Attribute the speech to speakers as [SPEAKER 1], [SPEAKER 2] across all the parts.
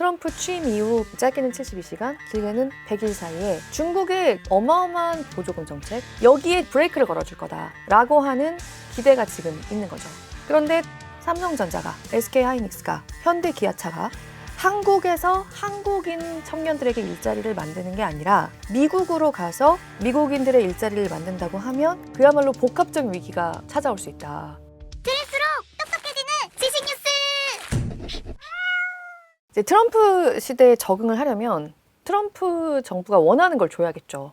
[SPEAKER 1] 트럼프 취임 이후 짧게는 72시간, 길게는 100일 사이에 중국의 어마어마한 보조금 정책, 여기에 브레이크를 걸어줄 거다라고 하는 기대가 지금 있는 거죠. 그런데 삼성전자가, SK하이닉스가, 현대기아차가 한국에서 한국인 청년들에게 일자리를 만드는 게 아니라 미국으로 가서 미국인들의 일자리를 만든다고 하면 그야말로 복합적인 위기가 찾아올 수 있다. 이제 트럼프 시대에 적응을 하려면 트럼프 정부가 원하는 걸 줘야겠죠.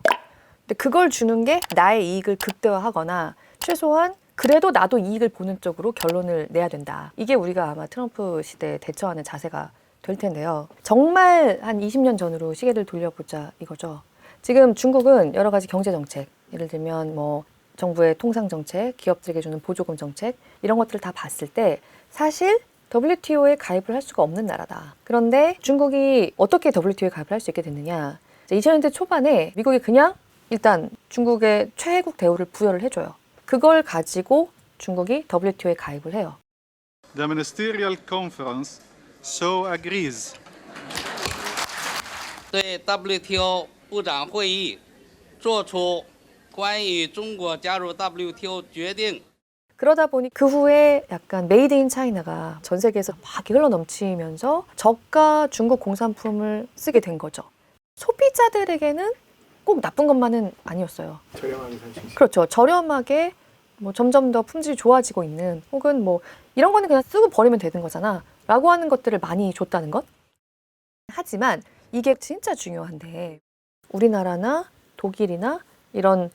[SPEAKER 1] 근데 그걸 주는 게 나의 이익을 극대화하거나 최소한 그래도 나도 이익을 보는 쪽으로 결론을 내야 된다. 이게 우리가 아마 트럼프 시대에 대처하는 자세가 될 텐데요. 정말 한 20년 전으로 시계를 돌려보자 이거죠. 지금 중국은 여러 가지 경제 정책, 예를 들면 뭐 정부의 통상 정책, 기업들에게 주는 보조금 정책 이런 것들을 다 봤을 때 사실 WTO에 가입을 할 수가 없는 나라다. 그런데 중국이 어떻게 WTO에 가입을 할 수 있게 됐느냐. 2000년대 초반에 미국이 그냥 일단 중국의 최혜국 대우를 부여를 해줘요. 그걸 가지고 중국이 WTO에 가입을 해요.
[SPEAKER 2] The Ministerial Conference so agrees.
[SPEAKER 3] 对 WTO 部长会议作出关于中国加入 WTO 决定。
[SPEAKER 1] 그러다 보니 그 후에 약간 메이드 인 차이나가 전 세계에서 막 흘러 넘치면서 저가 중국 공산품을 쓰게 된 거죠. 소비자들에게는 꼭 나쁜 것만은 아니었어요.
[SPEAKER 4] 저렴하게 살 수 있어요.
[SPEAKER 1] 그렇죠. 저렴하게 뭐 점점 더 품질이 좋아지고 있는 혹은 뭐 이런 거는 그냥 쓰고 버리면 되는 거잖아 라고 하는 것들을 많이 줬다는 것. 하지만 이게 진짜 중요한데 우리나라나 독일이나 이런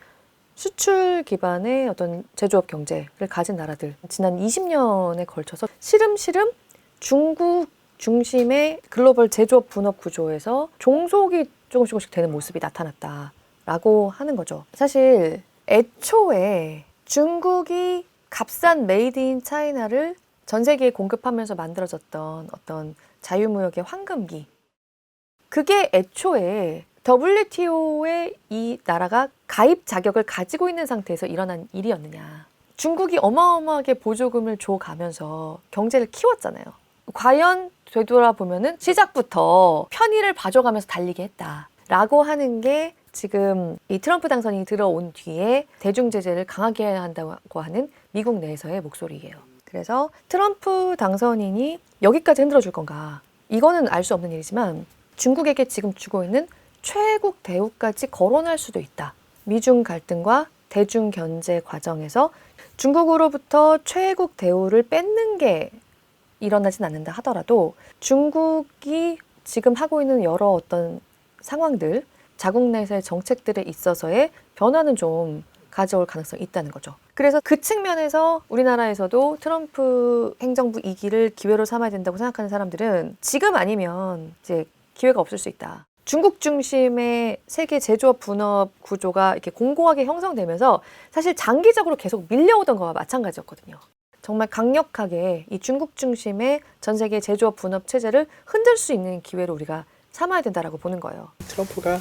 [SPEAKER 1] 수출 기반의 어떤 제조업 경제를 가진 나라들 지난 20년에 걸쳐서 시름시름 중국 중심의 글로벌 제조업 분업 구조에서 종속이 조금씩 되는 모습이 나타났다라고 하는 거죠. 사실 애초에 중국이 값싼 메이드 인 차이나를 전 세계에 공급하면서 만들어졌던 어떤 자유무역의 황금기, 그게 애초에 WTO에 이 나라가 가입 자격을 가지고 있는 상태에서 일어난 일이었느냐. 중국이 어마어마하게 보조금을 줘가면서 경제를 키웠잖아요. 과연 되돌아보면은 시작부터 편의를 봐줘가면서 달리게 했다라고 하는 게 지금 이 트럼프 당선인이 들어온 뒤에 대중 제재를 강하게 해야 한다고 하는 미국 내에서의 목소리예요. 그래서 트럼프 당선인이 여기까지 흔들어줄 건가? 이거는 알 수 없는 일이지만 중국에게 지금 주고 있는 최혜국 대우까지 거론할 수도 있다. 미중 갈등과 대중 견제 과정에서 중국으로부터 최혜국 대우를 뺏는 게 일어나진 않는다 하더라도 중국이 지금 하고 있는 여러 어떤 상황들, 자국 내에서의 정책들에 있어서의 변화는 좀 가져올 가능성이 있다는 거죠. 그래서 그 측면에서 우리나라에서도 트럼프 행정부 2기를 기회로 삼아야 된다고 생각하는 사람들은 지금 아니면 이제 기회가 없을 수 있다. 중국 중심의 세계 제조업 분업 구조가 이렇게 공고하게 형성되면서 사실 장기적으로 계속 밀려오던 거와 마찬가지였거든요. 정말 강력하게 이 중국 중심의 전 세계 제조업 분업 체제를 흔들 수 있는 기회로 우리가 삼아야 된다라고 보는 거예요.
[SPEAKER 4] 트럼프가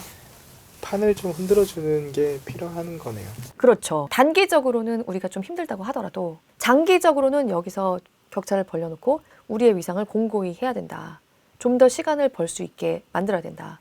[SPEAKER 4] 판을 좀 흔들어주는 게 필요한 거네요.
[SPEAKER 1] 그렇죠. 단기적으로는 우리가 좀 힘들다고 하더라도 장기적으로는 여기서 격차를 벌려놓고 우리의 위상을 공고히 해야 된다. 좀 더 시간을 벌 수 있게 만들어야 된다.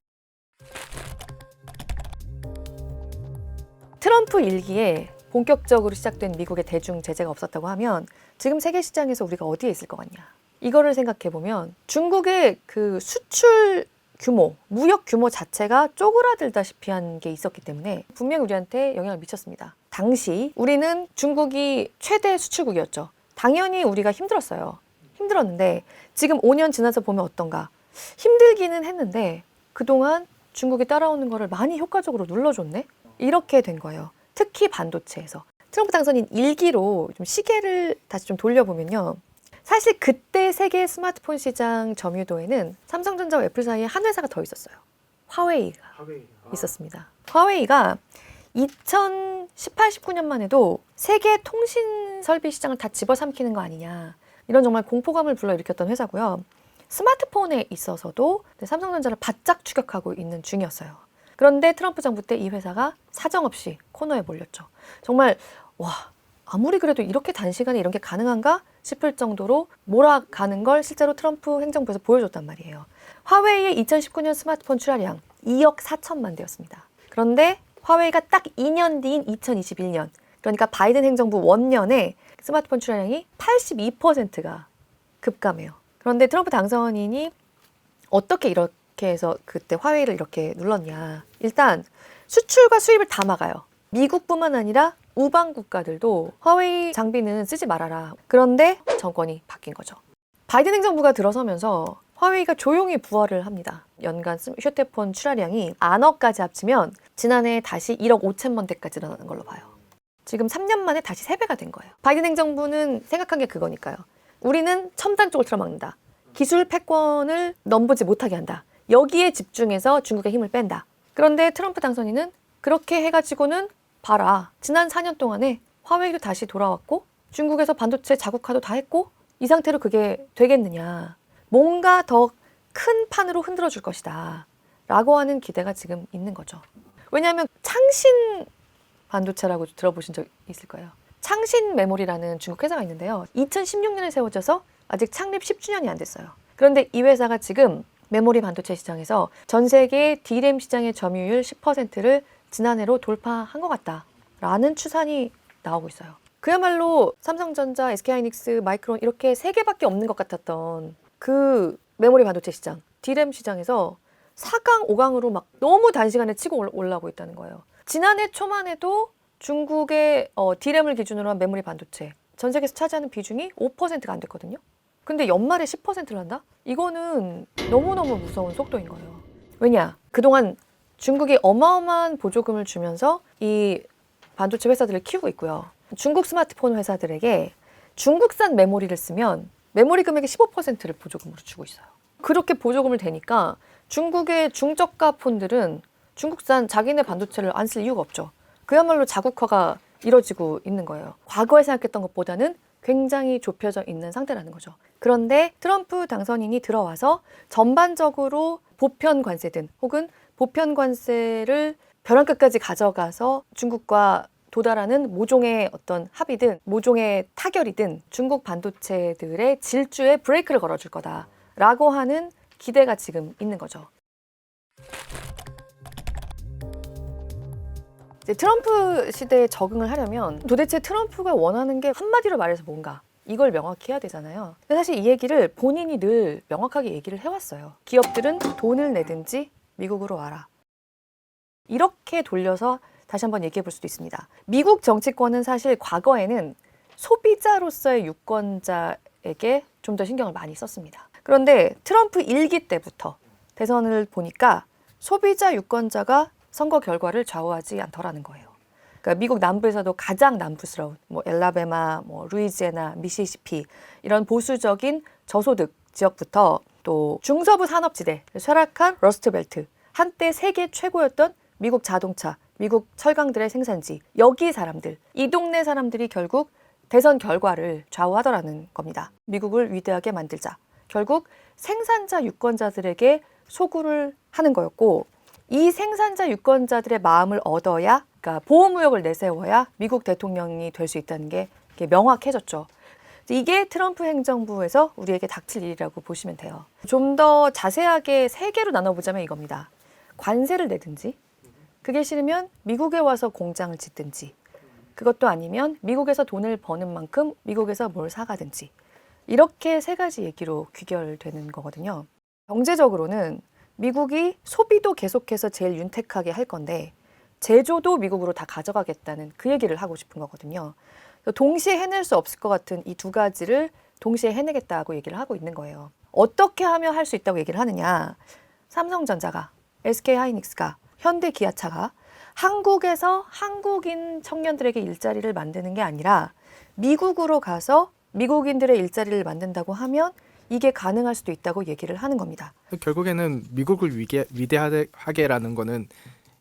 [SPEAKER 1] 트럼프 1기에 본격적으로 시작된 미국의 대중 제재가 없었다고 하면 지금 세계 시장에서 우리가 어디에 있을 것 같냐. 이거를 생각해 보면 중국의 그 수출 규모, 무역 규모 자체가 쪼그라들다시피 한 게 있었기 때문에 분명히 우리한테 영향을 미쳤습니다. 당시 우리는 중국이 최대 수출국이었죠. 당연히 우리가 힘들었어요. 힘들었는데 지금 5년 지나서 보면 어떤가. 힘들기는 했는데 그동안 중국이 따라오는 거를 많이 효과적으로 눌러줬네? 이렇게 된 거예요. 특히 반도체에서. 트럼프 당선인 1기로 좀 시계를 다시 좀 돌려보면요. 사실 그때 세계 스마트폰 시장 점유도에는 삼성전자와 애플 사이에 한 회사가 더 있었어요. 화웨이가 있었습니다. 화웨이가 2018, 19년만 해도 세계 통신 설비 시장을 다 집어삼키는 거 아니냐. 이런 정말 공포감을 불러일으켰던 회사고요. 스마트폰에 있어서도 삼성전자를 바짝 추격하고 있는 중이었어요. 그런데 트럼프 정부 때 이 회사가 사정없이 코너에 몰렸죠. 정말 와, 아무리 그래도 이렇게 단시간에 이런 게 가능한가 싶을 정도로 몰아가는 걸 실제로 트럼프 행정부에서 보여줬단 말이에요. 화웨이의 2019년 스마트폰 출하량 2억 4천만 대였습니다. 그런데 화웨이가 딱 2년 뒤인 2021년, 그러니까 바이든 행정부 원년에 스마트폰 출하량이 82%가 급감해요. 그런데 트럼프 당선인이 어떻게 이렇게 해서 그때 화웨이를 이렇게 눌렀냐. 일단 수출과 수입을 다 막아요. 미국뿐만 아니라 우방 국가들도 화웨이 장비는 쓰지 말아라. 그런데 정권이 바뀐 거죠. 바이든 행정부가 들어서면서 화웨이가 조용히 부활을 합니다. 연간 휴대폰 출하량이 안억까지 합치면 지난해 다시 1억 5천만 대까지 늘어나는 걸로 봐요. 지금 3년 만에 다시 3배가 된 거예요. 바이든 행정부는 생각한 게 그거니까요. 우리는 첨단 쪽을 틀어막는다. 기술 패권을 넘보지 못하게 한다. 여기에 집중해서 중국의 힘을 뺀다. 그런데 트럼프 당선인은 그렇게 해가지고는 봐라. 지난 4년 동안에 화웨이도 다시 돌아왔고 중국에서 반도체 자국화도 다 했고 이 상태로 그게 되겠느냐. 뭔가 더 큰 판으로 흔들어 줄 것이다. 라고 하는 기대가 지금 있는 거죠. 왜냐하면 창신 반도체라고 들어보신 적 있을 거예요. 창신 메모리라는 중국 회사가 있는데요. 2016년에 세워져서 아직 창립 10주년이 안 됐어요. 그런데 이 회사가 지금 메모리 반도체 시장에서 전 세계 D램 시장의 점유율 10%를 지난해로 돌파한 것 같다라는 추산이 나오고 있어요. 그야말로 삼성전자, SK하이닉스, 마이크론 이렇게 3개밖에 없는 것 같았던 그 메모리 반도체 시장, D램 시장에서 4강, 5강으로 막 너무 단시간에 치고 올라오고 있다는 거예요. 지난해 초만 해도 중국의 D램을 기준으로 한 메모리 반도체 전 세계에서 차지하는 비중이 5%가 안 됐거든요. 근데 연말에 10%를 한다? 이거는 너무너무 무서운 속도인 거예요. 왜냐? 그동안 중국이 어마어마한 보조금을 주면서 이 반도체 회사들을 키우고 있고요. 중국 스마트폰 회사들에게 중국산 메모리를 쓰면 메모리 금액의 15%를 보조금으로 주고 있어요. 그렇게 보조금을 대니까 중국의 중저가 폰들은 중국산 자기네 반도체를 안 쓸 이유가 없죠. 그야말로 자국화가 이뤄지고 있는 거예요. 과거에 생각했던 것보다는 굉장히 좁혀져 있는 상태라는 거죠. 그런데 트럼프 당선인이 들어와서 전반적으로 보편 관세든 혹은 보편 관세를 벼랑 끝까지 가져가서 중국과 도달하는 모종의 어떤 합의든 모종의 타결이든 중국 반도체들의 질주에 브레이크를 걸어줄 거다라고 하는 기대가 지금 있는 거죠. 이제 트럼프 시대에 적응을 하려면 도대체 트럼프가 원하는 게 한마디로 말해서 뭔가 이걸 명확히 해야 되잖아요. 근데 사실 이 얘기를 본인이 늘 명확하게 얘기를 해왔어요. 기업들은 돈을 내든지 미국으로 와라. 이렇게 돌려서 다시 한번 얘기해 볼 수도 있습니다. 미국 정치권은 사실 과거에는 소비자로서의 유권자에게 좀 더 신경을 많이 썼습니다. 그런데 트럼프 1기 때부터 대선을 보니까 소비자 유권자가 선거 결과를 좌우하지 않더라는 거예요. 그러니까 미국 남부에서도 가장 남부스러운 엘라베마, 루이지애나, 미시시피 이런 보수적인 저소득 지역부터 또 중서부 산업지대, 쇠락한 러스트벨트, 한때 세계 최고였던 미국 자동차, 미국 철강들의 생산지, 여기 사람들, 이 동네 사람들이 결국 대선 결과를 좌우하더라는 겁니다. 미국을 위대하게 만들자. 결국 생산자 유권자들에게 소구를 하는 거였고 이 생산자 유권자들의 마음을 얻어야, 그러니까 보호무역을 내세워야 미국 대통령이 될 수 있다는 게 명확해졌죠. 이게 트럼프 행정부에서 우리에게 닥칠 일이라고 보시면 돼요. 좀 더 자세하게 3개로 나눠보자면 이겁니다. 관세를 내든지, 그게 싫으면 미국에 와서 공장을 짓든지, 그것도 아니면 미국에서 돈을 버는 만큼 미국에서 뭘 사가든지, 이렇게 3가지 얘기로 귀결되는 거거든요. 경제적으로는 미국이 소비도 계속해서 제일 윤택하게 할 건데 제조도 미국으로 다 가져가겠다는 그 얘기를 하고 싶은 거거든요. 동시에 해낼 수 없을 것 같은 이 2가지를 동시에 해내겠다고 얘기를 하고 있는 거예요. 어떻게 하면 할 수 있다고 얘기를 하느냐. 삼성전자가, SK하이닉스가, 현대기아차가 한국에서 한국인 청년들에게 일자리를 만드는 게 아니라 미국으로 가서 미국인들의 일자리를 만든다고 하면 이게 가능할 수도 있다고 얘기를 하는 겁니다.
[SPEAKER 4] 결국에는 미국을 위대하게라는 거는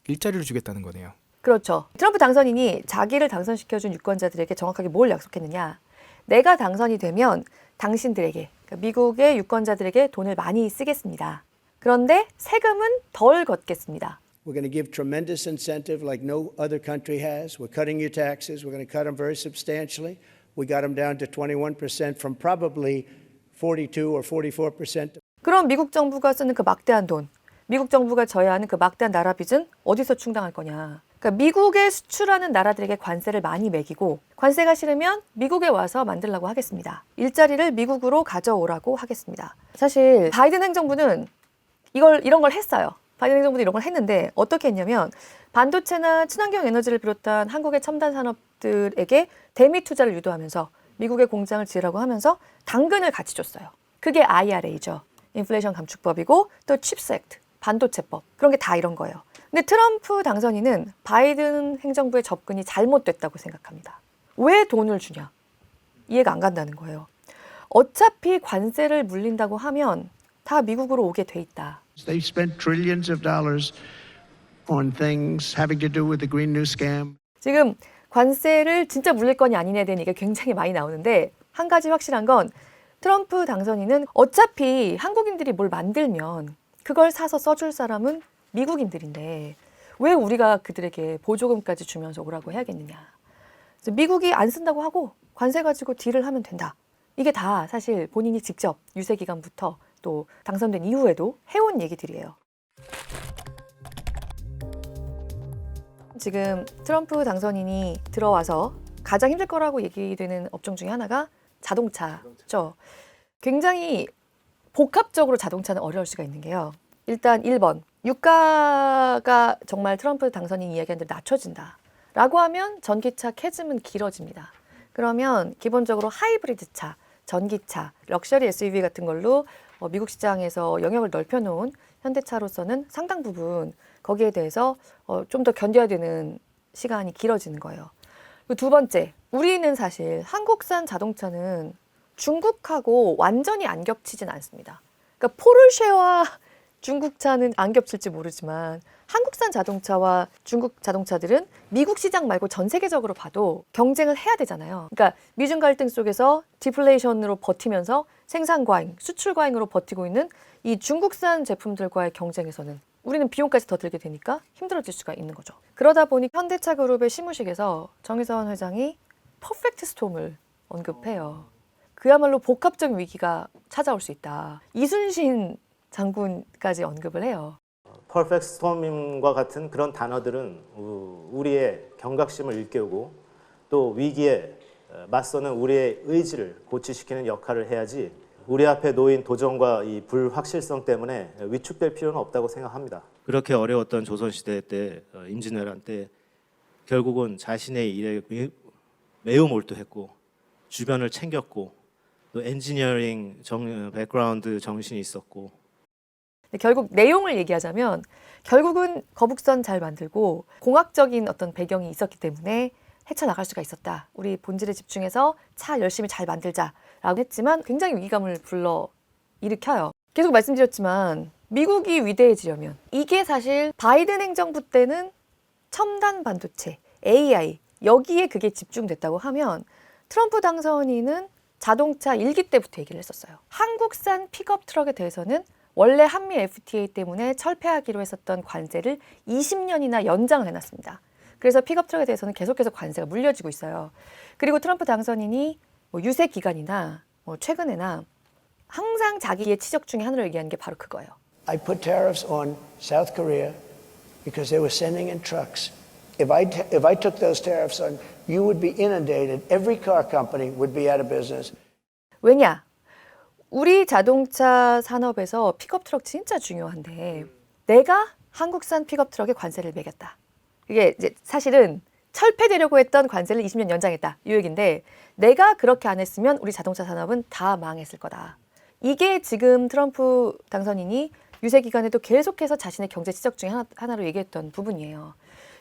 [SPEAKER 4] 일자리를 주겠다는 거네요.
[SPEAKER 1] 그렇죠. 트럼프 당선인이 자기를 당선시켜준 유권자들에게 정확하게 뭘 약속했느냐. 내가 당선이 되면 당신들에게, 그러니까 미국의 유권자들에게 돈을 많이 쓰겠습니다. 그런데 세금은 덜 걷겠습니다.
[SPEAKER 5] We're going to give tremendous incentive like no other country has. We're cutting your taxes. We're going to cut them very substantially. We got them down to 21% from probably 42 or 44%.
[SPEAKER 1] 그럼 미국 정부가 쓰는 그 막대한 돈, 미국 정부가 져야 하는 그 막대한 나라 빚은 어디서 충당할 거냐. 그러니까 미국에 수출하는 나라들에게 관세를 많이 매기고 관세가 싫으면 미국에 와서 만들라고 하겠습니다. 일자리를 미국으로 가져오라고 하겠습니다. 사실 바이든 행정부는 이런 걸 했어요. 바이든 행정부도 이런 걸 했는데 어떻게 했냐면 반도체나 친환경 에너지를 비롯한 한국의 첨단 산업들에게 대미 투자를 유도하면서 미국의 공장을 지으라고 하면서 당근을 같이 줬어요. 그게 IRA죠. 인플레이션 감축법이고 또 칩스 액트, 반도체법. 그런 게 다 이런 거예요. 근데 트럼프 당선인은 바이든 행정부의 접근이 잘못됐다고 생각합니다. 왜 돈을 주냐? 이해가 안 간다는 거예요. 어차피 관세를 물린다고 하면 다 미국으로 오게 돼 있다.
[SPEAKER 5] They spent trillions of dollars on things having to do with the Green New Scam.
[SPEAKER 1] 지금 관세를 진짜 물릴 거냐 아니냐에 대한 얘기가 굉장히 많이 나오는데 한 가지 확실한 건 트럼프 당선인은 어차피 한국인들이 뭘 만들면 그걸 사서 써줄 사람은 미국인들인데 왜 우리가 그들에게 보조금까지 주면서 오라고 해야겠느냐. 그래서 미국이 안 쓴다고 하고 관세 가지고 딜을 하면 된다. 이게 다 사실 본인이 직접 유세 기간부터 또 당선된 이후에도 해온 얘기들이에요. 지금 트럼프 당선인이 들어와서 가장 힘들 거라고 얘기되는 업종 중에 하나가 자동차죠. 굉장히 복합적으로 자동차는 어려울 수가 있는 게요. 일단 1번, 유가가 정말 트럼프 당선인이 이야기한 대로 낮춰진다. 라고 하면 전기차 캐즘은 길어집니다. 그러면 기본적으로 하이브리드 차, 전기차, 럭셔리 SUV 같은 걸로 미국 시장에서 영역을 넓혀놓은 현대차로서는 상당 부분 거기에 대해서 좀 더 견뎌야 되는 시간이 길어지는 거예요. 그리고 두 번째, 우리는 사실 한국산 자동차는 중국하고 완전히 안 겹치진 않습니다. 그러니까 포르쉐와 중국차는 안 겹칠지 모르지만 한국산 자동차와 중국 자동차들은 미국 시장 말고 전 세계적으로 봐도 경쟁을 해야 되잖아요. 그러니까 미중 갈등 속에서 디플레이션으로 버티면서 생산 과잉, 수출 과잉으로 버티고 있는 이 중국산 제품들과의 경쟁에서는 우리는 비용까지 더 들게 되니까 힘들어질 수가 있는 거죠. 그러다 보니 현대차 그룹의 시무식에서 정의선 회장이 퍼펙트 스톰을 언급해요. 그야말로 복합적 위기가 찾아올 수 있다. 이순신 장군까지 언급을 해요.
[SPEAKER 6] 퍼펙트 스톰과 같은 그런 단어들은 우리의 경각심을 일깨우고 또 위기에 맞서는 우리의 의지를 고취시키는 역할을 해야지 우리 앞에 놓인 도전과 이 불확실성 때문에 위축될 필요는 없다고 생각합니다.
[SPEAKER 7] 그렇게 어려웠던 조선시대 때 임진왜란 때 결국은 자신의 일에 매우 몰두했고 주변을 챙겼고 또 엔지니어링 백그라운드 정신이 있었고
[SPEAKER 1] 결국 내용을 얘기하자면 결국은 거북선 잘 만들고 공학적인 어떤 배경이 있었기 때문에 헤쳐나갈 수가 있었다. 우리 본질에 집중해서 차 열심히 잘 만들자라고 했지만 굉장히 위기감을 불러일으켜요. 계속 말씀드렸지만 미국이 위대해지려면 이게 사실 바이든 행정부 때는 첨단 반도체, AI 여기에 그게 집중됐다고 하면 트럼프 당선인은 자동차 1기 때부터 얘기를 했었어요. 한국산 픽업 트럭에 대해서는 원래 한미 FTA 때문에 철폐하기로 했었던 관세를 20년이나 연장을 해놨습니다. 그래서 픽업 트럭에 대해서는 계속해서 관세가 물려지고 있어요. 그리고 트럼프 당선인이 유세 기간이나 최근에나 항상 자기의 치적 중에 하나를 얘기하는 게 바로 그거예요.
[SPEAKER 8] I put tariffs on South Korea because they were sending in trucks. If I took those tariffs on, you would be inundated. Every car company would be out of business.
[SPEAKER 1] 왜냐? 우리 자동차 산업에서 픽업 트럭 진짜 중요한데 내가 한국산 픽업 트럭에 관세를 매겼다. 이게 이제 사실은 철폐되려고 했던 관세를 20년 연장했다. 이 얘기인데 내가 그렇게 안 했으면 우리 자동차 산업은 다 망했을 거다. 이게 지금 트럼프 당선인이 유세 기간에도 계속해서 자신의 경제 치적 중에 하나로 얘기했던 부분이에요.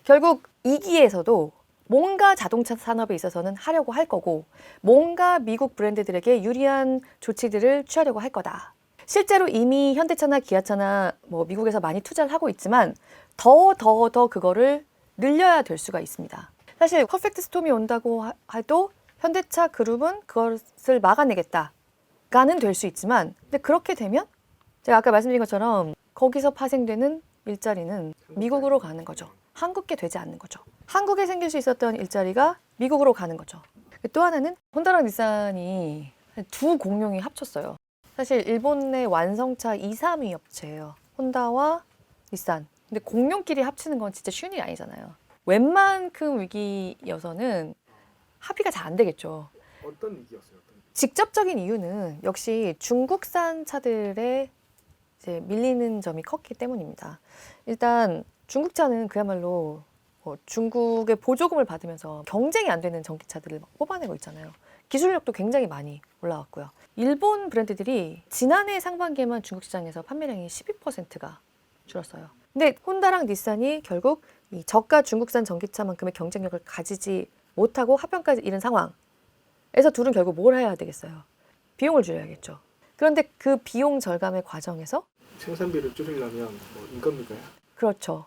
[SPEAKER 1] 결국 2기에서도 뭔가 자동차 산업에 있어서는 하려고 할 거고 뭔가 미국 브랜드들에게 유리한 조치들을 취하려고 할 거다. 실제로 이미 현대차나 기아차나 미국에서 많이 투자를 하고 있지만 더 그거를 늘려야 될 수가 있습니다. 사실 퍼펙트 스톰이 온다고 해도 현대차 그룹은 그것을 막아내겠다가는 될 수 있지만 근데 그렇게 되면 제가 아까 말씀드린 것처럼 거기서 파생되는 일자리는 미국으로 가는 거죠. 한국계 되지 않는 거죠. 한국에 생길 수 있었던 일자리가 미국으로 가는 거죠. 또 하나는 혼다랑 닛산이 두 공룡이 합쳤어요. 사실 일본의 완성차 2, 3위 업체예요. 혼다와 닛산. 근데 공룡끼리 합치는 건 진짜 쉬운 일이 아니잖아요. 웬만큼 위기여서는 합의가 잘 안 되겠죠.
[SPEAKER 4] 어떤 위기였어요?
[SPEAKER 1] 직접적인 이유는 역시 중국산 차들에 이제 밀리는 점이 컸기 때문입니다. 일단 중국차는 그야말로 중국의 보조금을 받으면서 경쟁이 안 되는 전기차들을 막 뽑아내고 있잖아요. 기술력도 굉장히 많이 올라왔고요. 일본 브랜드들이 지난해 상반기에만 중국 시장에서 판매량이 12%가 줄었어요. 근데 혼다랑 닛산이 결국 이 저가 중국산 전기차만큼의 경쟁력을 가지지 못하고 하평까지 이른 상황에서 둘은 결국 뭘 해야 되겠어요? 비용을 줄여야겠죠. 그런데 그 비용 절감의 과정에서
[SPEAKER 4] 생산비를 줄이려면 뭐 이겁니까?
[SPEAKER 1] 그렇죠.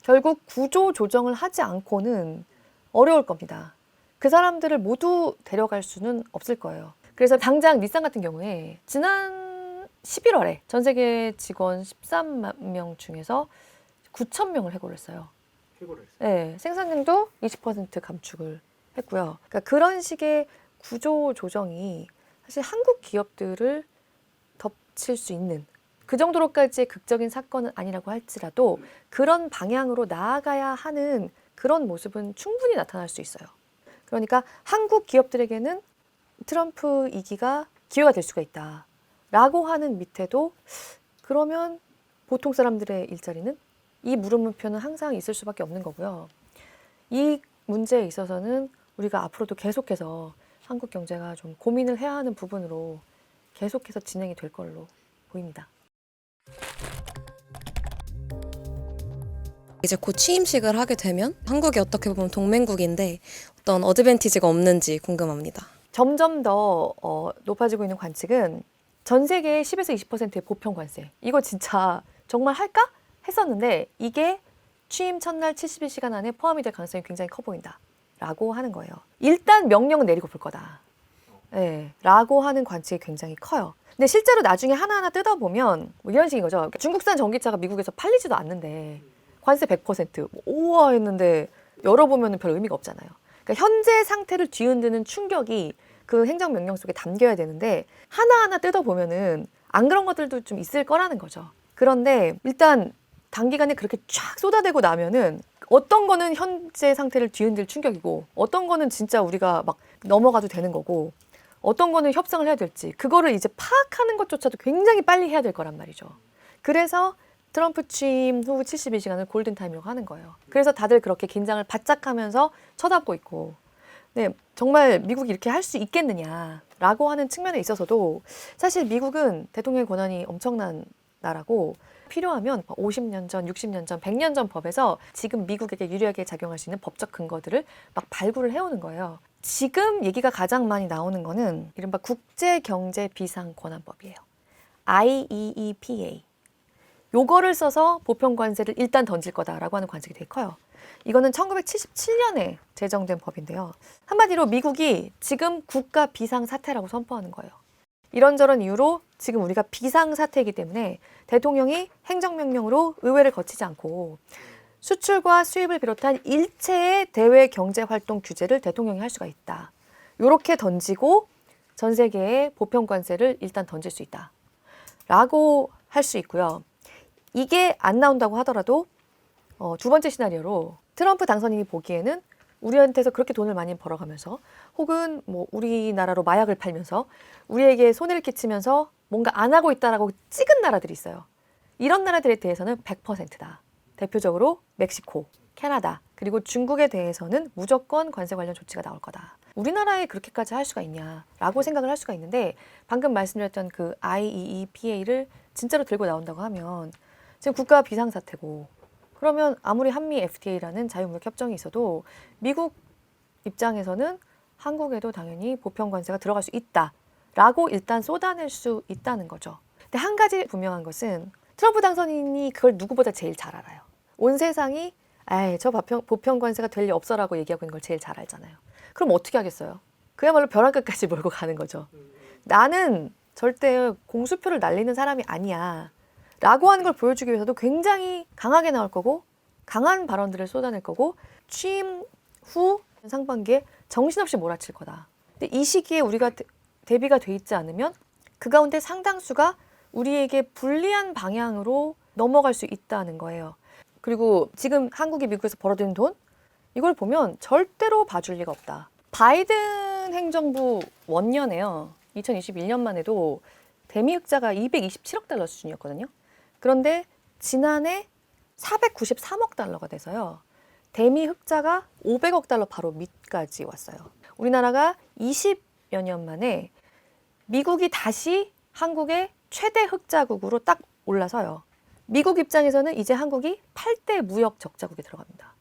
[SPEAKER 1] 결국 구조 조정을 하지 않고는 어려울 겁니다. 그 사람들을 모두 데려갈 수는 없을 거예요. 그래서 당장 닛산 같은 경우에 지난 11월에 전 세계 직원 13만 명 중에서 9천 명을 해고를 했어요.
[SPEAKER 4] 해고를 했어요.
[SPEAKER 1] 네, 생산량도 20% 감축을 했고요. 그러니까 그런 식의 구조 조정이 사실 한국 기업들을 덮칠 수 있는 그 정도로까지의 극적인 사건은 아니라고 할지라도 그런 방향으로 나아가야 하는 그런 모습은 충분히 나타날 수 있어요. 그러니까 한국 기업들에게는 트럼프 2기가 기회가 될 수가 있다라고 하는 밑에도 그러면 보통 사람들의 일자리는 이 물음표는 항상 있을 수밖에 없는 거고요. 이 문제에 있어서는 우리가 앞으로도 계속해서 한국 경제가 좀 고민을 해야 하는 부분으로 계속해서 진행이 될 걸로 보입니다.
[SPEAKER 9] 이제 곧 취임식을 하게 되면 한국이 어떻게 보면 동맹국인데 어떤 어드밴티지가 없는지 궁금합니다.
[SPEAKER 1] 점점 더 높아지고 있는 관측은 전 세계의 10에서 20%의 보편 관세. 이거 진짜 정말 할까? 했었는데 이게 취임 첫날 72시간 안에 포함이 될 가능성이 굉장히 커 보인다. 라고 하는 거예요. 일단 명령은 내리고 볼 거다. 네, 라고 하는 관측이 굉장히 커요. 근데 실제로 나중에 하나하나 뜯어보면 뭐 이런 식인 거죠. 중국산 전기차가 미국에서 팔리지도 않는데 관세 100% 우와 했는데 열어보면 별 의미가 없잖아요. 그러니까 현재 상태를 뒤흔드는 충격이 그 행정명령 속에 담겨야 되는데 하나하나 뜯어보면은 안 그런 것들도 좀 있을 거라는 거죠. 그런데 일단 단기간에 그렇게 쫙 쏟아대고 나면은 어떤 거는 현재 상태를 뒤흔들 충격이고 어떤 거는 진짜 우리가 막 넘어가도 되는 거고 어떤 거는 협상을 해야 될지 그거를 이제 파악하는 것조차도 굉장히 빨리 해야 될 거란 말이죠. 그래서 트럼프 취임 후 72시간을 골든타임이라고 하는 거예요. 그래서 다들 그렇게 긴장을 바짝 하면서 쳐다보고 있고 네, 정말 미국이 이렇게 할 수 있겠느냐라고 하는 측면에 있어서도 사실 미국은 대통령의 권한이 엄청난 나라고 필요하면 50년 전, 60년 전, 100년 전 법에서 지금 미국에게 유리하게 작용할 수 있는 법적 근거들을 막 발굴을 해오는 거예요. 지금 얘기가 가장 많이 나오는 거는 이른바 국제경제비상권한법이에요. IEEPA. 요거를 써서 보편관세를 일단 던질 거다라고 하는 관측이 되게 커요. 이거는 1977년에 제정된 법인데요. 한마디로 미국이 지금 국가 비상사태라고 선포하는 거예요. 이런저런 이유로 지금 우리가 비상사태이기 때문에 대통령이 행정명령으로 의회를 거치지 않고 수출과 수입을 비롯한 일체의 대외 경제활동 규제를 대통령이 할 수가 있다. 이렇게 던지고 전 세계에 보편관세를 일단 던질 수 있다. 라고 할 수 있고요. 이게 안 나온다고 하더라도 두 번째 시나리오로 트럼프 당선인이 보기에는 우리한테서 그렇게 돈을 많이 벌어가면서 혹은 뭐 우리나라로 마약을 팔면서 우리에게 손해를 끼치면서 뭔가 안 하고 있다라고 찍은 나라들이 있어요. 이런 나라들에 대해서는 100%다. 대표적으로 멕시코, 캐나다, 그리고 중국에 대해서는 무조건 관세 관련 조치가 나올 거다. 우리나라에 그렇게까지 할 수가 있냐라고 생각을 할 수가 있는데 방금 말씀드렸던 그 IEEPA를 진짜로 들고 나온다고 하면 지금 국가 비상사태고 그러면 아무리 한미 FTA라는 자유무역 협정이 있어도 미국 입장에서는 한국에도 당연히 보편 관세가 들어갈 수 있다라고 일단 쏟아낼 수 있다는 거죠. 근데 한 가지 분명한 것은 트럼프 당선인이 그걸 누구보다 제일 잘 알아요. 온 세상이 저 보편 관세가 될 리 없어라고 얘기하고 있는 걸 제일 잘 알잖아요. 그럼 어떻게 하겠어요? 그야말로 벼랑 끝까지 몰고 가는 거죠. 나는 절대 공수표를 날리는 사람이 아니야. 라고 하는 걸 보여주기 위해서도 굉장히 강하게 나올 거고 강한 발언들을 쏟아낼 거고 취임 후 상반기에 정신없이 몰아칠 거다. 근데 이 시기에 우리가 대비가 돼 있지 않으면 그 가운데 상당수가 우리에게 불리한 방향으로 넘어갈 수 있다는 거예요. 그리고 지금 한국이 미국에서 벌어들인 돈, 이걸 보면 절대로 봐줄 리가 없다. 바이든 행정부 원년에요. 2021년만 해도 대미 흑자가 227억 달러 수준이었거든요. 그런데 지난해 493억 달러가 돼서요. 대미 흑자가 500억 달러 바로 밑까지 왔어요. 우리나라가 20여 년 만에 미국이 다시 한국의 최대 흑자국으로 딱 올라서요. 미국 입장에서는 이제 한국이 8대 무역 적자국에 들어갑니다.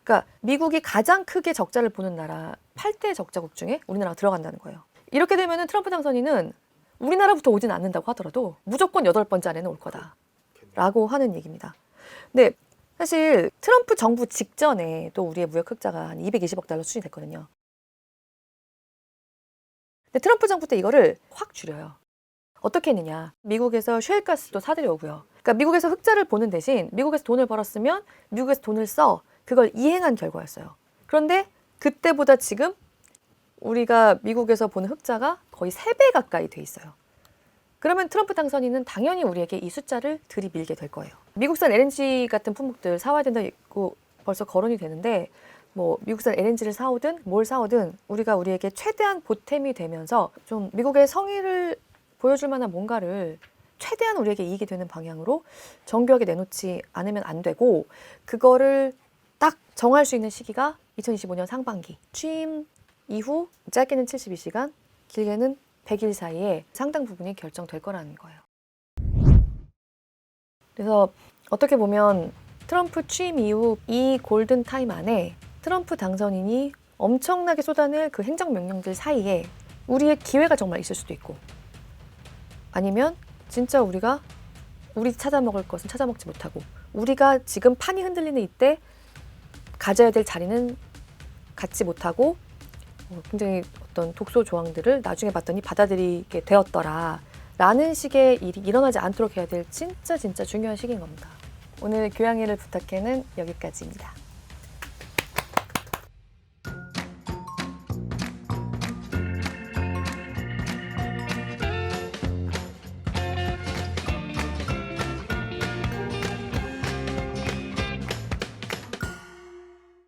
[SPEAKER 1] 그러니까 미국이 가장 크게 적자를 보는 나라 8대 적자국 중에 우리나라가 들어간다는 거예요. 이렇게 되면 트럼프 당선인은 우리나라부터 오진 않는다고 하더라도 무조건 8번째 안에는 올 거다라고 하는 얘기입니다. 근데 사실 트럼프 정부 직전에 또 우리의 무역 흑자가 한 220억 달러 수준이 됐거든요. 근데 트럼프 정부 때 이거를 확 줄여요. 어떻게 했느냐. 미국에서 셰일가스도 사들여오고요. 그러니까 미국에서 흑자를 보는 대신 미국에서 돈을 벌었으면 미국에서 돈을 써. 그걸 이행한 결과였어요. 그런데 그때보다 지금 우리가 미국에서 보는 흑자가 거의 3배 가까이 돼 있어요. 그러면 트럼프 당선인은 당연히 우리에게 이 숫자를 들이밀게 될 거예요. 미국산 LNG 같은 품목들 사와야 된다고 벌써 거론이 되는데 뭐 미국산 LNG를 사오든 뭘 사오든 우리가 우리에게 최대한 보탬이 되면서 좀 미국의 성의를 보여줄 만한 뭔가를 최대한 우리에게 이익이 되는 방향으로 정교하게 내놓지 않으면 안 되고 그거를 딱 정할 수 있는 시기가 2025년 상반기 취임 이후 짧게는 72시간 길게는 100일 사이에 상당 부분이 결정될 거라는 거예요. 그래서 어떻게 보면 트럼프 취임 이후 이 골든 타임 안에 트럼프 당선인이 엄청나게 쏟아낼 그 행정명령들 사이에 우리의 기회가 정말 있을 수도 있고 아니면 진짜 우리가 우리 찾아 먹을 것은 찾아 먹지 못하고 우리가 지금 판이 흔들리는 이때 가져야 될 자리는 갖지 못하고 굉장히 어떤 독소 조항들을 나중에 봤더니 받아들이게 되었더라 라는 식의 일이 일어나지 않도록 해야 될 진짜 중요한 시기인 겁니다. 오늘 교양일을 부탁해는 여기까지입니다.